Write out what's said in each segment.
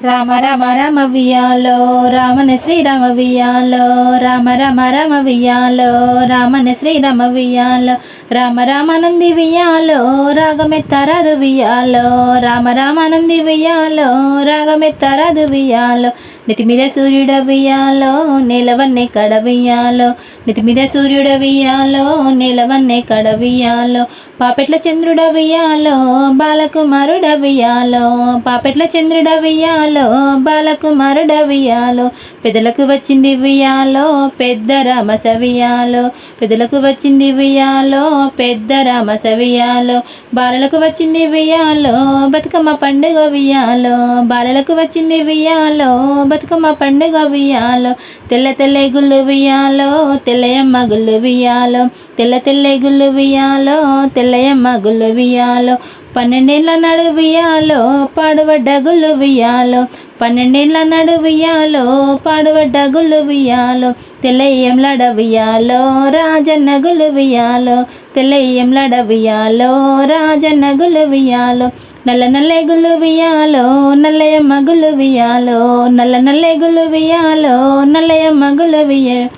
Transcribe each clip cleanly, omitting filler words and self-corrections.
రామ రామ రామ వియాలో రామన శ్రీరామ వియాలో రామ రామ రామ వియాలో రామన శ్రీరామ వియాలో రామ రామానంది వియాలో రాగమెత్తరాదు వియాలో రామ రామానంది వియాలో రాగమెత్తరాదు వియాలో నెతి మీద సూర్యుడ వియాలో నేలవన్నే కడవియాలో నెతి మీద సూర్యుడ వియాలో నేలవన్నే కడవియాలో పాపెట్ల చంద్రుడ వియాలో బాలకుమారుడ వియాలో పాపెట్ల చంద్రుడ వియాలో బాలకుమారుడ వియాలో పెదలకు వచ్చింది వియాలో పెద్ద రామస వియాలో పెదలకు వచ్చింది వియాలో పెద్ద రామస వియాలో బాలలకు వచ్చింది వియాలో బతుకమ్మ పండుగ వియాలో బాలలకు వచ్చింది వియాలో బతుకమ్మ పండుగ వియాలో తెల్ల తెల్ల గుళ్ళు వియాలో తెల్లయమ్మ గుళ్ళు వియాలో తెల్ల తెల్ల గుళ్ళు వియాలో తెల్లయమ్మ గుళ్ళు వియాలో 12 ఏళ్ల నాడు వియాలో పాడుబడ్డ గుళ్ళు వియాలో 12 ఏళ్ల నాడు వియాలో పాడుబడ్డ గుళ్ళు వియాలో తెల్లయ్యంలాడ వియాలో రాజన్న గుళ్ళు వియాలో తెల్లయ్యంలాడ వియాలో రాజన్న గుళ్ళు వియాలో నల్ల నల్లే గుళ్ళు వియాలో నల్లయమ్మ గుళ్ళు వియాలో నల్ల నల్లే గుళ్ళు వియాలో నల్లయమ్మ గుళ్ళు వియాలో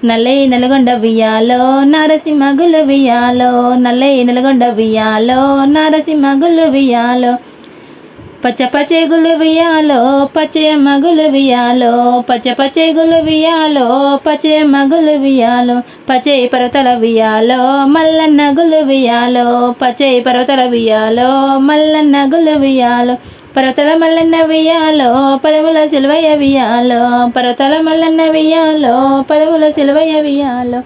నల్లై నల్గొండ వియాలో నారసింహ గుళ్ళు వియాలో నల్లై నల్గొండ వియాలో నారసింహ గుళ్ళు వియాలో పచ్చ పచ్చే గుళ్ళు వియాలో పచ్చయమ్మ గుళ్ళు వియాలో పచ్చ పచ్చే గుళ్ళు వియాలో పచ్చయమ్మ గుళ్ళు వియాలో పచ్చై పర్వతల వియాలో మల్లన్న గుళ్ళు వియాలో పచ్చై పర్వతల వియాలో మల్లన్న గుళ్ళు వియాలో పర్వతల మల్లన్న వియాలో పదముల సిలువయ్య వియాలో పర్వతల మల్లన్న వియాలో పదముల సిలువయ్య వియాలో